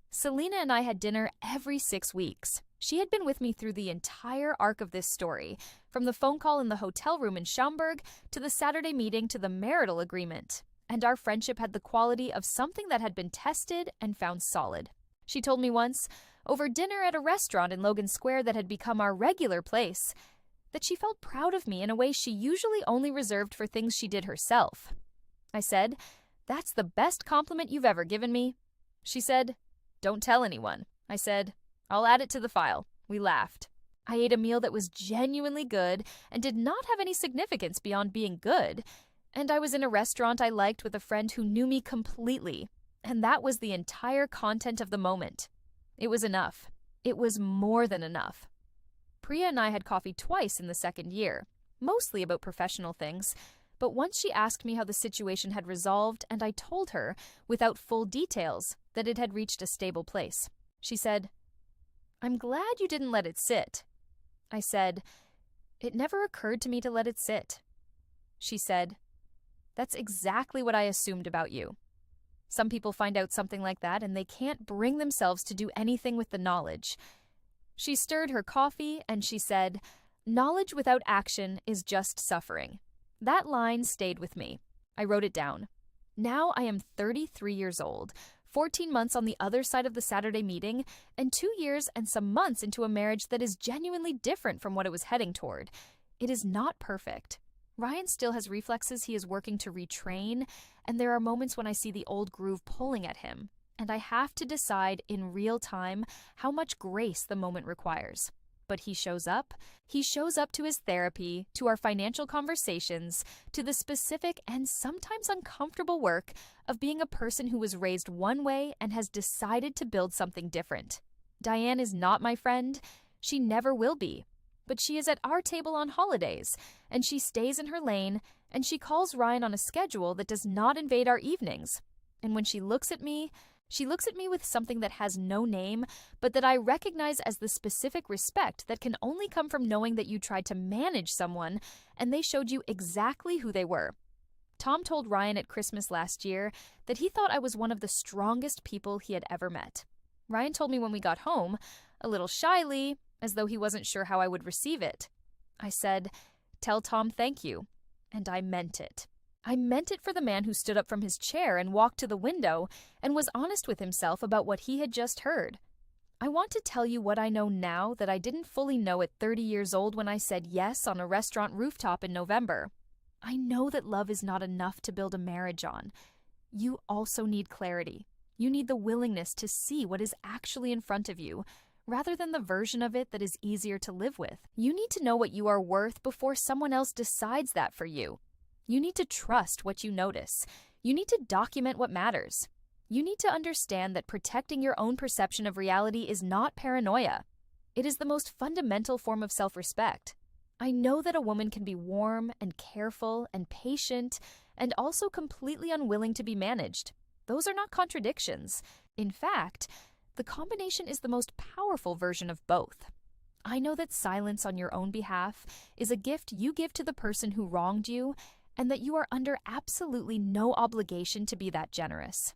Selena and I had dinner every 6 weeks. She had been with me through the entire arc of this story, from the phone call in the hotel room in Schaumburg to the Saturday meeting to the marital agreement, and our friendship had the quality of something that had been tested and found solid. She told me once, over dinner at a restaurant in Logan Square that had become our regular place, that she felt proud of me in a way she usually only reserved for things she did herself. I said, "That's the best compliment you've ever given me." She said, "Don't tell anyone." I said, "I'll add it to the file." We laughed. I ate a meal that was genuinely good and did not have any significance beyond being good. And I was in a restaurant I liked with a friend who knew me completely. And that was the entire content of the moment. It was enough. It was more than enough. Priya and I had coffee twice in the second year, mostly about professional things, but once she asked me how the situation had resolved, and I told her, without full details, that it had reached a stable place. She said, "I'm glad you didn't let it sit." I said, "It never occurred to me to let it sit." She said, "That's exactly what I assumed about you. Some people find out something like that and they can't bring themselves to do anything with the knowledge." She stirred her coffee and she said, "Knowledge without action is just suffering." That line stayed with me. I wrote it down. Now I am 33 years old, 14 months on the other side of the Saturday meeting, and 2 years and some months into a marriage that is genuinely different from what it was heading toward. It is not perfect. Ryan still has reflexes he is working to retrain, and there are moments when I see the old groove pulling at him. and I have to decide in real time how much grace the moment requires. But he shows up. He shows up to his therapy, to our financial conversations, to the specific and sometimes uncomfortable work of being a person who was raised one way and has decided to build something different. Diane is not my friend. She never will be. But she is at our table on holidays, and she stays in her lane, and she calls Ryan on a schedule that does not invade our evenings. And when she looks at me with something that has no name, but that I recognize as the specific respect that can only come from knowing that you tried to manage someone, and they showed you exactly who they were. Tom told Ryan at Christmas last year that he thought I was one of the strongest people he had ever met. Ryan told me when we got home, a little shyly, as though he wasn't sure how I would receive it. I said, "Tell Tom thank you." And I meant it. I meant it for the man who stood up from his chair and walked to the window and was honest with himself about what he had just heard. I want to tell you what I know now that I didn't fully know at 30 years old when I said yes on a restaurant rooftop in November. I know that love is not enough to build a marriage on. You also need clarity. You need the willingness to see what is actually in front of you, rather than the version of it that is easier to live with. You need to know what you are worth before someone else decides that for you. You need to trust what you notice. You need to document what matters. You need to understand that protecting your own perception of reality is not paranoia. It is the most fundamental form of self-respect. I know that a woman can be warm and careful and patient and also completely unwilling to be managed. Those are not contradictions. In fact, the combination is the most powerful version of both. I know that silence on your own behalf is a gift you give to the person who wronged you, and that you are under absolutely no obligation to be that generous.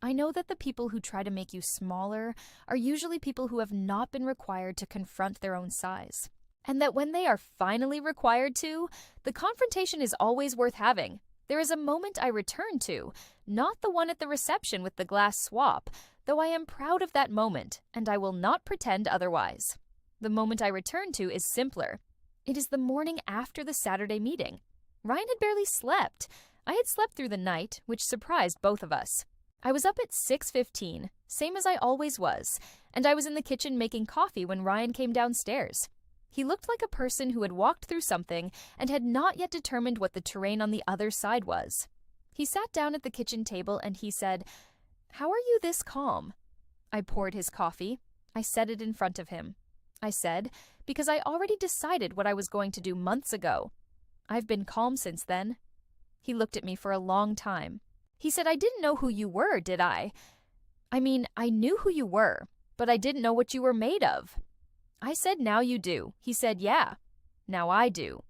I know that the people who try to make you smaller are usually people who have not been required to confront their own size, and that when they are finally required to, the confrontation is always worth having. There is a moment I return to, not the one at the reception with the glass swap, though I am proud of that moment, and I will not pretend otherwise. The moment I return to is simpler. It is the morning after the Saturday meeting. Ryan had barely slept. I had slept through the night, which surprised both of us. I was up at 6:15, same as I always was, and I was in the kitchen making coffee when Ryan came downstairs. He looked like a person who had walked through something and had not yet determined what the terrain on the other side was. He sat down at the kitchen table and he said, "How are you this calm?" I poured his coffee. I set it in front of him. I said, because I already decided what I was going to do months ago. I've been calm since then. He looked at me for a long time. He said, "I didn't know who you were, did I? I mean, I knew who you were, but I didn't know what you were made of." I said, "Now you do." He said, "Yeah, now I do."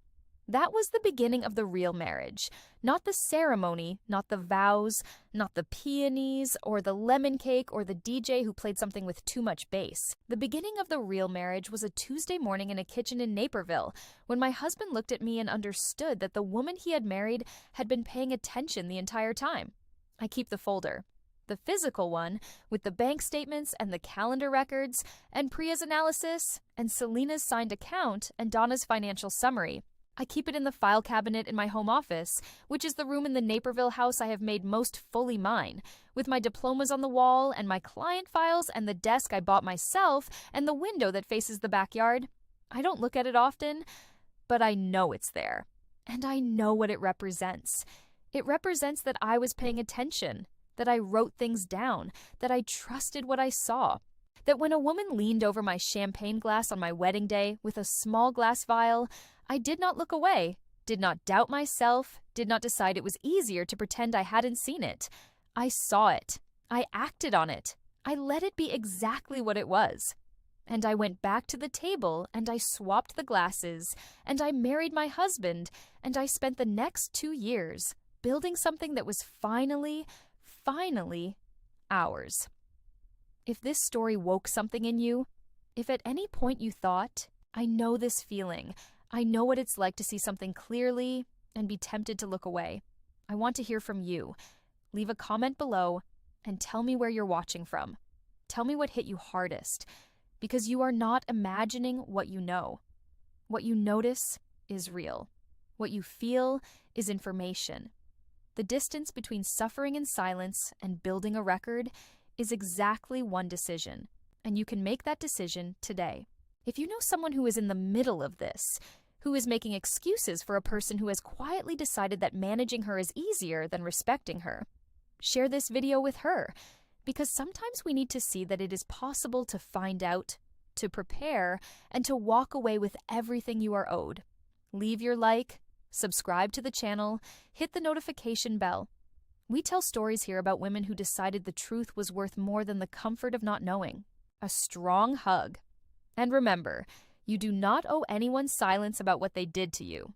That was the beginning of the real marriage. Not the ceremony, not the vows, not the peonies, or the lemon cake, or the DJ who played something with too much bass. The beginning of the real marriage was a Tuesday morning in a kitchen in Naperville, when my husband looked at me and understood that the woman he had married had been paying attention the entire time. I keep the folder. The physical one, with the bank statements and the calendar records, and Priya's analysis, and Selena's signed account, and Donna's financial summary. I keep it in the file cabinet in my home office, which is the room in the Naperville house I have made most fully mine, with my diplomas on the wall, and my client files, and the desk I bought myself, and the window that faces the backyard. I don't look at it often, but I know it's there. And I know what it represents. It represents that I was paying attention, that I wrote things down, that I trusted what I saw. That when a woman leaned over my champagne glass on my wedding day with a small glass vial, I did not look away, did not doubt myself, did not decide it was easier to pretend I hadn't seen it. I saw it. I acted on it. I let it be exactly what it was. And I went back to the table, and I swapped the glasses, and I married my husband, and I spent the next 2 years building something that was finally ours. If this story woke something in you, if at any point you thought, "I know this feeling, I know what it's like to see something clearly and be tempted to look away," I want to hear from you. Leave a comment below and tell me where you're watching from. Tell me what hit you hardest, because you are not imagining what you know. What you notice is real. What you feel is information. The distance between suffering in silence and building a record is exactly one decision, and you can make that decision today. If you know someone who is in the middle of this, who is making excuses for a person who has quietly decided that managing her is easier than respecting her, share this video with her, because sometimes we need to see that it is possible to find out, to prepare, and to walk away with everything you are owed. Leave your like, subscribe to the channel, hit the notification bell. We tell stories here about women who decided the truth was worth more than the comfort of not knowing. A strong hug. And remember, you do not owe anyone silence about what they did to you.